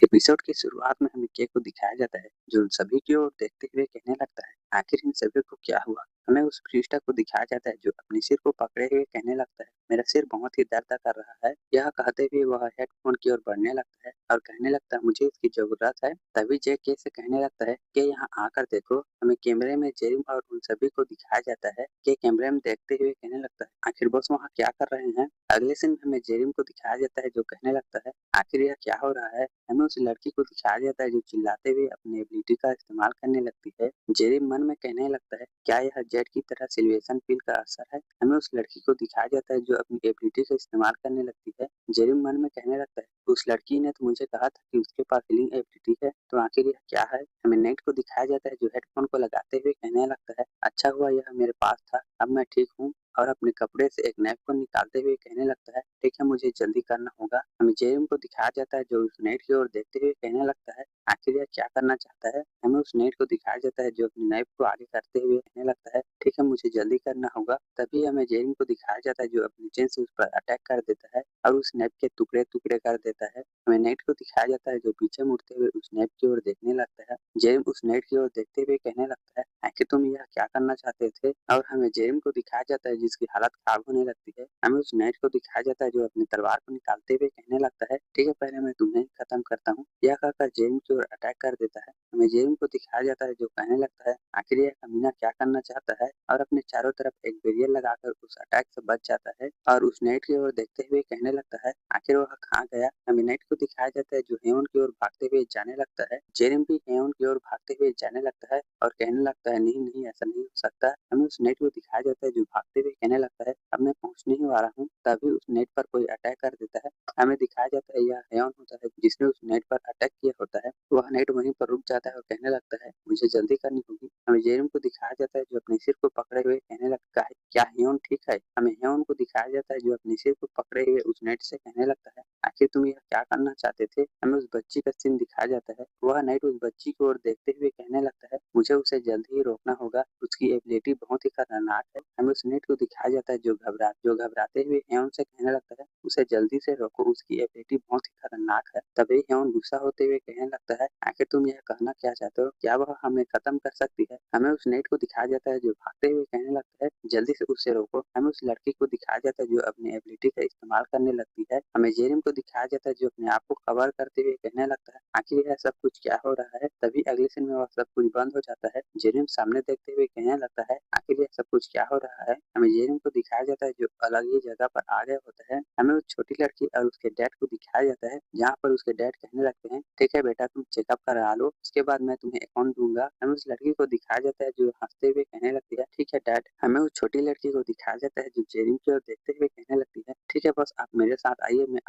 Episode की शुरुआत में हमें केक को दिखाया जाता है जो उन सभी की ओर देखते हुए कहने लगता है, आखिर इन सभी को क्या हुआ। हमें उस फरिश्ता को दिखाया जाता है जो अपने सिर को पकड़े हुए कहने लगता है, मेरा सिर बहुत ही दर्द कर रहा है। यह कहते हुए वह हेडफोन की ओर बढ़ने लगता है और कहने लगता है मुझे इसकी जरूरत है। तभी जय के से कहने लगता है कि यहाँ आकर देखो। हमें कैमरे में जेरिम और उन सभी को दिखाया जाता है कि कैमरे में देखते हुए कहने लगता है आखिर बॉस वहाँ क्या कर रहे हैं। अगले सीन में हमें जेरिम को दिखाया जाता है जो कहने लगता है आखिर यह क्या हो रहा है। हमें उस लड़की को दिखाया जाता है जो चिल्लाते हुए अपनी एबिलिटी का इस्तेमाल करने लगती है। जेरी मन में कहने लगता है क्या यह जेट की तरह सिल्वेशन फील का असर है। हमें उस लड़की को दिखाया जाता है जो अपनी एबिलिटी का इस्तेमाल करने लगती है। जेरी मन में कहने लगता है उस लड़की ने तो मुझे कहा था कि उसके पास हीलिंग एबिलिटी है, तो आखिर यह क्या है। हमें नेट को दिखाया जाता है जो हेडफोन को लगाते हुए कहने लगता है अच्छा हुआ यह मेरे पास था, अब मैं ठीक हूँ। और अपने कपड़े से एक नैपकिन निकालते हुए कहने लगता है ठीक है मुझे जल्दी करना होगा। हमें जेरिम को दिखाया जाता है जो उस नेट की ओर देखते हुए कहने लगता है आखिर यह क्या करना चाहता है। हमें उस नेट को दिखाया जाता है जो अपनी नाइफ को आगे करते हुए कहने लगता है ठीक है मुझे जल्दी करना होगा। तभी हमें जेरिम को दिखाया जाता है जो अपनी चेन से उस पर अटैक कर देता है और उस नेट के टुकड़े टुकड़े कर देता है। हमें नेट को दिखाया जाता है जो पीछे मुड़ते हुए उस नेट की ओर देखने लगता है। जेरिम उस नेट की ओर देखते हुए कहने लगता है आखिर तुम यह क्या करना चाहते थे। और हमें जेरिम को दिखाया जाता है जिसकी हालत खराब होने लगती है। हमें उस नेट को दिखाया जाता है जो अपनी तलवार को निकालते हुए कहने लगता है ठीक है पहले मैं तुम्हें ही खत्म करता हूँ। यह कहकर जेरिम की ओर अटैक कर देता है। हमें जेरिम को दिखाया जाता है जो कहने लगता है आखिर यह कमीना क्या करना चाहता है और अपने चारों तरफ एक बैरियर लगाकर उस अटैक से बच जाता है और उस नेट की ओर देखते हुए कहने लगता है आखिर वह कहाँ गया। हमें नेट को दिखाया जाता है जो हेवन की ओर भागते हुए जाने लगता है। जेरिम भी हेवन की ओर भागते हुए जाने लगता है और कहने लगता है नहीं नहीं ऐसा नहीं हो सकता। हमें उस नेट को दिखाया जाता है जो भागते हुए कहने लगता है अब मैं पहुंचने ही वाला हूँ। तभी उस नेट पर कोई अटैक कर देता है। हमें दिखाया जाता है यह हेवन होता है जिसने उस नेट पर अटैक किया होता है। वह नेट वहीं पर रुक जाता है और कहने लगता है मुझे जल्दी करनी होगी। हमें जेरिम को दिखाया जाता है जो अपने सिर को पकड़े हुए कहने लगता है क्या हेवन ठीक है। हमें हेवन को दिखाया जाता है जो अपने सिर को पकड़े हुए उस नेट से कहने लगता है आखिर तुम यह क्या करना चाहते थे। हमें उस बच्ची का सीन दिखाया जाता है। वह नेट उस बच्ची की ओर देखते हुए कहने लगता है मुझे उसे जल्दी ही रोकना होगा, उसकी एबिलिटी बहुत ही खतरनाक है। हमें उस नेट को दिखाया जाता है जो घबराते हुए हेवन से कहने लगता है उसे जल्दी से रोको, उसकी एबिलिटी बहुत ही खतरनाक है। तभी हेवन गुस्सा होते हुए कहने लगता है आखिर तुम यह कहना क्या चाहते हो, क्या वह हमें खत्म कर सकती है। हमें उस नेट को दिखाया जाता है जो भागते हुए कहने लगता है जल्दी से उसे रोको। हमें उस लड़की को दिखाया जाता है जो अपनी एबिलिटी का इस्तेमाल करने लगती है। हमें जेरिम को दिखाया जाता है जो अपने आप को कवर करते हुए कहने लगता है आखिर यह सब कुछ क्या हो रहा है। तभी अगले सीन में वह सब कुछ बंद हो जाता है। जेरिम सामने देखते हुए कहने लगता है आखिर यह सब कुछ क्या हो रहा है। हमें जेरिम को दिखाया जाता है जो अलग ही जगह पर आ गया होता है। हमें उस छोटी लड़की और उसके डैड को दिखाया जाता है जहाँ पर उसके डैड कहने लगते हैं ठीक है बेटा तुम चेकअप करा लो, उसके बाद मैं तुम्हें अकाउंट दूंगा। हमें उस लड़की को दिखाया जाता है जो हंसते हुए कहने लगती है ठीक है डैड। हमें उस छोटी लड़की को दिखाया जाता है जो जेरिम की ओर देखते हुए कहने लगती है ठीक है बस आप मेरे साथ आइए, मैं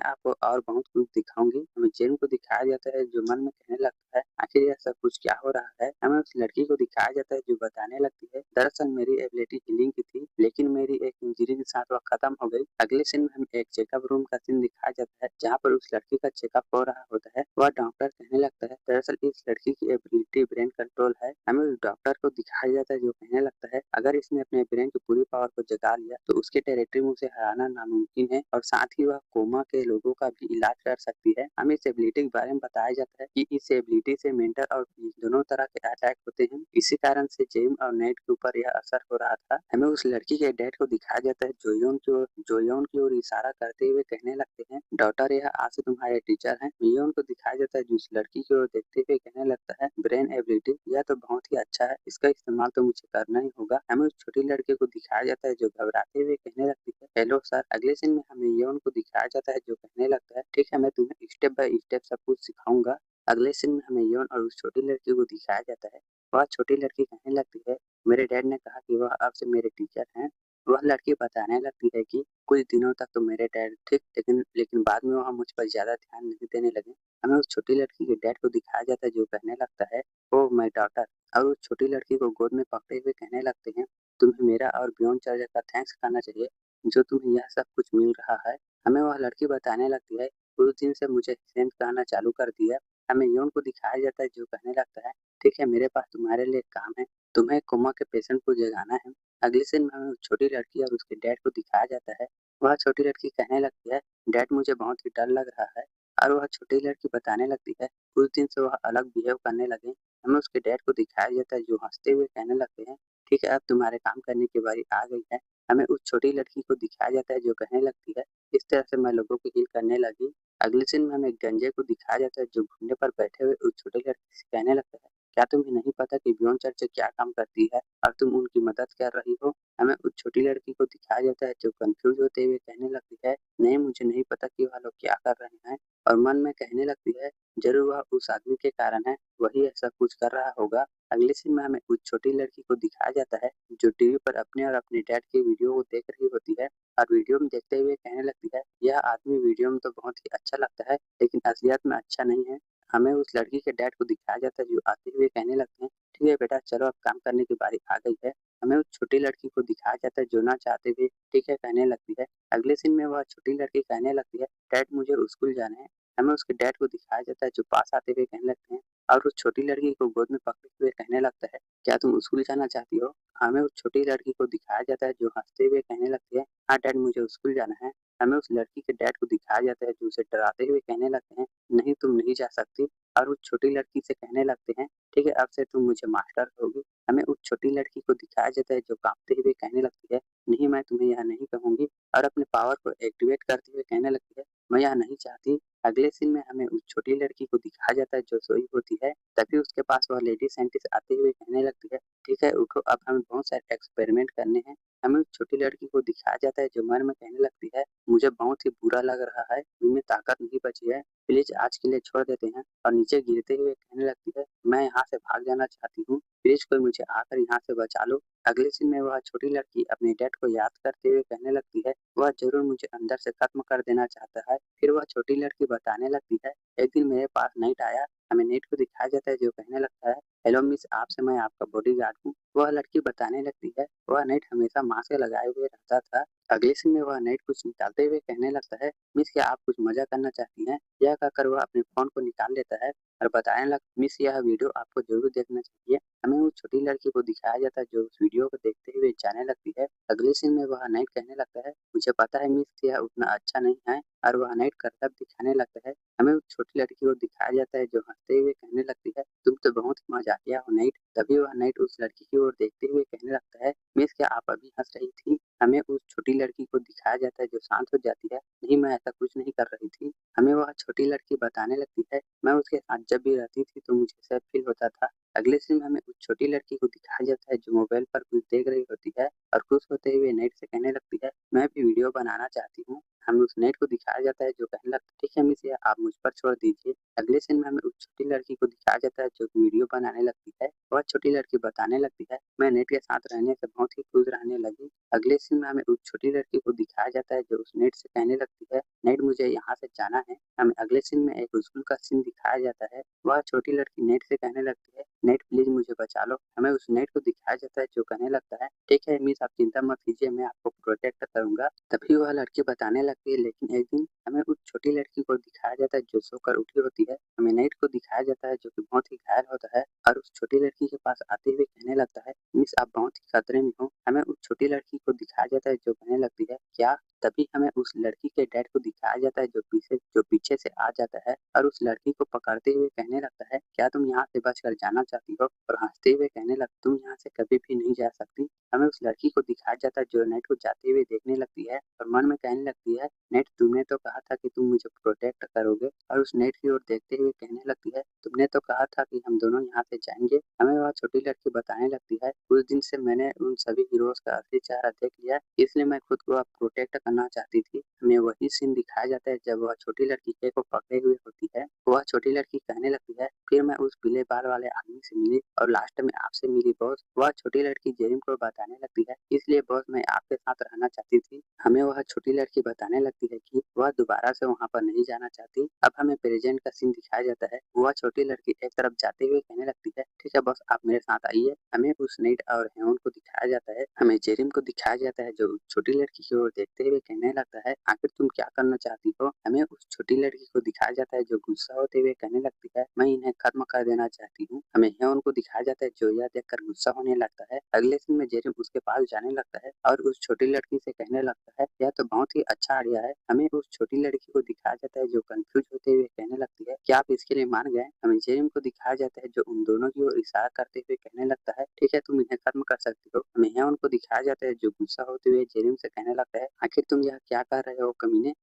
आपको और बहुत कुछ दिखाऊंगी। हमें जेरिम को दिखाया जाता है जो मन में कहने लगता है आखिर यह सब कुछ क्या हो रहा है। हमें उस लड़की को दिखाया जाता है जो बताने लगती है दरअसल मेरी एबिलिटी हीलिंग की थी लेकिन मेरी एक इंजरी के साथ वह खत्म हो गई। अगले सीन में हमें एक चेकअप रूम का सीन दिखाया जाता है जहाँ पर उस लड़की का चेकअप हो रहा होता है। वह डॉक्टर कहने लगता है दरअसल इस लड़की की एबिलिटी ब्रेन कंट्रोल है। हमें उस डॉक्टर को दिखाया जाता है जो कहने लगता है अगर इसने अपने ब्रेन की पूरी पावर को जगा लिया तो उसके टेरिटरी में उसे हराना नामुमकिन है और साथ ही वह कोमा के लोगों का भी इलाज कर सकती है। हमें इस एबिलिटी के बारे में बताया जाता है कि इस एबिलिटी से मेंटल और दोनों तरह के अटैक होते हैं, इसी कारण से जेम और नेट के ऊपर यह असर हो रहा था। हमें उस लड़की के डैड को दिखाया जाता है जोयोन की ओर इशारा करते हुए कहने लगते हैं डॉटर यह आज से तुम्हारे टीचर हैं। मियोन को दिखाया जाता है जो उस लड़की की ओर देखते हुए कहने लगता है ब्रेन एबिलिटी यह तो बहुत ही अच्छा है, इसका इस्तेमाल तो मुझे करना ही होगा। हमें उस छोटी लड़के को दिखाया जाता है जो घबराते हुए कहने लगती है हेलो सर। अगले सीन में हमें योन को दिखाया जाता है जो कहने लगता है ठीक है मैं तुम्हें स्टेप बाय स्टेप सब कुछ सिखाऊंगा। अगले सीन में हमें योन और उस छोटी लड़की को दिखाया जाता है। वह छोटी लड़की कहने लगती है मेरे डैड ने कहा कि वह अब से मेरे टीचर हैं। वह लड़की बताने लगती है कि कुछ दिनों तक तो मेरे डैड ठीक लेकिन बाद में वह मुझ पर ज्यादा ध्यान नहीं देने लगे। हमें उस छोटी लड़की के डैड को दिखाया जाता है जो कहने लगता है ओह माय डॉटर और उस छोटी लड़की को गोद में पकड़े हुए कहने लगते हैं तुम्हें मेरा और बियॉन्ड चार्जर का थैंक्स करना चाहिए जो तुम्हें यह सब कुछ मिल रहा है। हमें वह लड़की बताने लगती है उस दिन से मुझे सेंस कहना चालू कर दिया। हमें यौन को दिखाया जाता है जो कहने लगता है ठीक है मेरे पास तुम्हारे लिए काम है, तुम्हें कोमा के पेशेंट को जगाना है। अगले सीन में हमें उस छोटी लड़की और उसके डैड को दिखाया जाता है। वह छोटी लड़की कहने लगती है डैड मुझे बहुत ही डर लग रहा है। और वह छोटी लड़की बताने लगती है, कुछ दिन से वह अलग बिहेव करने लगे। हमें उसके डैड को दिखाया जाता है जो हँसते हुए कहने लगते हैं, ठीक है अब तुम्हारे काम करने की बारी आ गई है। हमें उस छोटी लड़की को दिखाया जाता है जो कहने लगती है, इस तरह से मैं लोगों की हील करने लगी। अगले सीन में हमें एक गंजे को दिखाया जाता है जो घुटने पर बैठे हुए उस छोटी लड़की से कहने लगता है, क्या तुम्हें नहीं पता कि ब्योन चर्च क्या काम करती है और तुम उनकी मदद कर रही हो? हमें उस छोटी लड़की को दिखाया जाता है जो कन्फ्यूज़ होते हुए कहने लगती है, नहीं मुझे नहीं पता कि वह लोग क्या कर रहे हैं और मन में कहने लगती है, ज़रूर वह उस आदमी के कारण है, वही ऐसा कुछ कर रहा होगा। अगले सीन में हमें उस छोटी लड़की को दिखाया जाता है जो टीवी पर अपने और अपने डैड की वीडियो को देख रही होती है और वीडियो में देखते हुए कहने लगती है, यह आदमी वीडियो में तो बहुत ही अच्छा लगता है, लेकिन असलियत में अच्छा नहीं है। हमें उस लड़की के डैड को दिखाया जाता है जो आते हुए कहने लगते हैं, ठीक है बेटा चलो अब काम करने की बारी आ गई है। हमें उस छोटी लड़की को दिखाया जाता है जो ना चाहते हुए ठीक है कहने लगती है। अगले सीन में वह छोटी लड़की कहने लगती है, डैड मुझे स्कूल जाना है। हमें उसके डैड को दिखाया जाता है जो पास आते हुए कहने लगते हैं और उस छोटी लड़की को गोद में पकड़े हुए कहने लगता है, क्या तुम स्कूल जाना चाहती हो? हमें उस छोटी लड़की को दिखाया जाता है जो हंसते हुए कहने लगती है, हाँ डैड मुझे स्कूल जाना है। हमें उस लड़की के डैड को दिखाया जाता है जो उसे डराते हुए कहने लगते हैं, नहीं तुम नहीं जा सकती और उस छोटी लड़की से कहने लगते हैं, ठीक है अब से तुम मुझे मास्टर होगी। हमें उस छोटी लड़की को दिखाया जाता है जो कांपते हुए कहने लगती है, नहीं मैं तुम्हें यह नहीं कहूंगी और अपने पावर को एक्टिवेट करते हुए कहने लगती है, मैं यह नहीं चाहती। अगले सीन में हमें उस छोटी लड़की को दिखाया जाता है जो सोई होती है, तभी उसके पास वह लेडी साइंटिस्ट आते हुए कहने लगती है, ठीक है उठो अब हमें बहुत सारे एक्सपेरिमेंट करने हैं। हमें उस छोटी लड़की को दिखाया जाता है जो मन में कहने लगती है, मुझे बहुत ही बुरा लग रहा है, मुझ में ताकत नहीं बची है, प्लीज आज के लिए छोड़ देते हैं और नीचे गिरते हुए कहने लगती है, मैं यहाँ से भाग जाना चाहती हूँ, प्लीज कोई मुझे आकर यहाँ से बचा लो। अगले सीन में वह छोटी लड़की अपने डैड को याद करते हुए कहने लगती है, वह जरूर मुझे अंदर से खत्म कर देना चाहता है। फिर वह छोटी लड़की बताने लगती है, एक दिन मेरे पास नाइट आया। हमें नेट को दिखाया जाता है जो कहने लगता है, हेलो मिस आपसे मैं आपका बॉडीगार्ड हूँ। वह लड़की बताने लगती है, वह नेट हमेशा मास्क लगाए हुए रहता था। अगले सीन में वह नेट कुछ निकालते हुए कहने लगता है, मिस क्या आप कुछ मजा करना चाहती हैं? यह कहकर वह अपने फोन को निकाल लेता है और बताने लग, मिस यह वीडियो आपको जरूर देखना चाहिए। हमें उस छोटी लड़की को दिखाया जाता है जो उस वीडियो को देखते हुए जाने लगती है। अगले सीन में वह नाइट कहने लगता है, मुझे पता है मिस यह उतना अच्छा नहीं है और वह नाइट करतब दिखाने लगता है। हमें उस छोटी लड़की को दिखाया जाता है जो हंसते हुए कहने लगती है, तुम तो बहुत ही मजाकिया हो नाइट। तभी वह नाइट उस लड़की की ओर देखते हुए कहने लगता है, मिस क्या आप अभी हंस रही थी? हमें उस छोटी लड़की को दिखाया जाता है जो शांत हो जाती है, नहीं मैं ऐसा कुछ नहीं कर रही थी। हमें वह छोटी लड़की बताने लगती है, मैं उसके साथ जब भी रहती थी तो मुझे सेफ फील होता था। अगले सीन में हमें उस छोटी लड़की को दिखाया जाता है जो मोबाइल पर कुछ देख रही होती है और खुश होते हुए नेट से कहने लगती है, मैं भी वीडियो बनाना चाहती हूँ। हमें उस नेट को दिखाया जाता है जो कहने लगता है, ठीक है मिस ये आप मुझ पर छोड़ दीजिए। अगले सीन में हमें उस छोटी लड़की को दिखाया जाता है जो वीडियो बनाने लगती है। वह छोटी लड़की बताने लगती है, मैं नेट के साथ रहने से बहुत ही खुश रहने लगी। अगले सीन में हमें उस छोटी लड़की को दिखाया जाता है जो उस नेट से कहने लगती है, नेट मुझे यहाँ से जाना है। हमें अगले सीन में एक स्कूल का सीन दिखाया जाता है। वह छोटी लड़की नेट से कहने लगती है, नेट प्लीज मुझे बचा लो। हमें उस नेट को दिखाया जाता है जो कहने लगता है, ठीक है मिस आप चिंता मत कीजिए मैं आपको प्रोटेक्ट करूंगा। तभी वह लड़की बताने लगती है, लेकिन एक दिन हमें उस छोटी लड़की को दिखाया जाता है जो सोकर उठी होती है। हमें नेट को दिखाया जाता है जो कि बहुत ही घायल होता है और उस छोटी लड़की के पास आते हुए कहने लगता है, मिस आप बहुत ही खतरे में हो। हमें उस छोटी लड़की को दिखाया जाता है जो कहने लगती है, क्या? तभी हमें उस लड़की के डैड को दिखाया जाता है जो पीछे से आ जाता है और उस लड़की को पकड़ते हुए कहने लगता है, क्या तुम यहाँ से बचकर जाना चाहती हो? और हंसते हुए कहने लग, तुम यहाँ से कभी भी नहीं जा सकती। हमें उस लड़की को दिखाया जाता है जो नेट को जाते हुए देखने लगती है और मन में कहने लगती है, नेट तुमने तो कहा था कि तुम मुझे प्रोटेक्ट करोगे और उस नेट की ओर देखते हुए कहने लगती है, तुमने तो कहा था कि हम दोनों यहाँ से जाएंगे। हमें वह छोटी लड़की बताने लगती है, उस दिन से मैंने उन सभी हीरोज का असली चेहरा देख लिया, इसलिए मैं खुद को अब प्रोटेक्ट करना चाहती थी। हमें वही सीन दिखाया जाता है जब वह छोटी लड़की केक को पकड़े हुए होती है। वह छोटी लड़की कहने लगती है, फिर मैं उस पीले बाल वाले आदमी से मिली और लास्ट में आपसे मिली बॉस। वह छोटी लड़की जेरिम को बताने लगती है, इसलिए बॉस मैं आपके साथ रहना चाहती थी। हमें वह छोटी लड़की बताने लगती है कि वह दोबारा से वहाँ पर नहीं जाना चाहती। अब हमें प्रेजेंट का सीन दिखाया जाता है। वह छोटी लड़की एक तरफ जाते हुए कहने लगती है, ठीक है बॉस आप मेरे साथ आइए। हमें उस नेट और हेवन को दिखाया जाता है। हमें जेरिम को दिखाया जाता है जो छोटी लड़की की ओर देखते हुए कहने लगता है, आखिर तुम क्या करना चाहती हो? हमें उस छोटी लड़की को दिखाया जाता है जो गुस्सा होते हुए कहने लगती है, मैं इन्हें खत्म कर देना चाहती हूँ। हमें यहाँ उनको दिखाया जाता है जो यह देखकर गुस्सा होने लगता है। अगले सीन में जेरिम उसके पास जाने लगता है और उस छोटी लड़की से कहने लगता है, यह तो बहुत ही अच्छा आइडिया है। हमें उस छोटी लड़की को दिखाया जाता है जो कंफ्यूज होते हुए कहने लगती है, क्या आप इसके लिए मान गए? हमें जेरिम को दिखाया जाता है जो उन दोनों की ओर इशारा करते हुए कहने लगता है, ठीक है, तुम इन्हें खत्म कर सकती हो। हमें यहाँ उनको दिखाया जाता है जो गुस्सा होते हुए जेरिम से कहने लगता है, आखिर तुम यह क्या कर रहे हो कमीने?